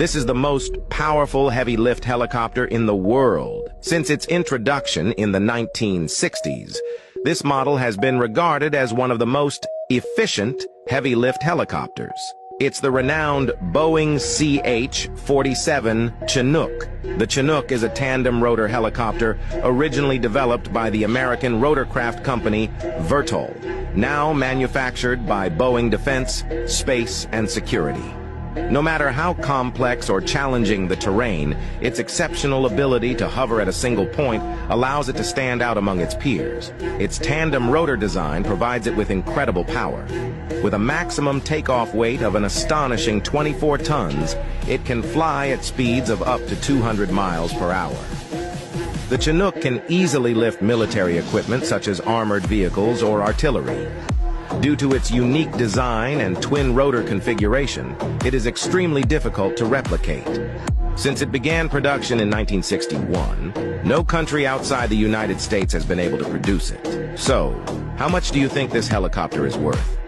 This is the most powerful heavy-lift helicopter in the world. Since its introduction in the 1960s, this model has been regarded as one of the most efficient heavy-lift helicopters. It's the renowned Boeing CH-47 Chinook. The Chinook is a tandem rotor helicopter originally developed by the American rotorcraft company Vertol, now manufactured by Boeing Defense, Space, and Security. No matter how complex or challenging the terrain, its exceptional ability to hover at a single point allows it to stand out among its peers. Its tandem rotor design provides it with incredible power. With a maximum takeoff weight of an astonishing 24 tons, it can fly at speeds of up to 200 miles per hour. The Chinook can easily lift military equipment such as armored vehicles or artillery. Due to its unique design and twin rotor configuration, it is extremely difficult to replicate. Since it began production in 1961, no country outside the United States has been able to produce it. So, how much do you think this helicopter is worth?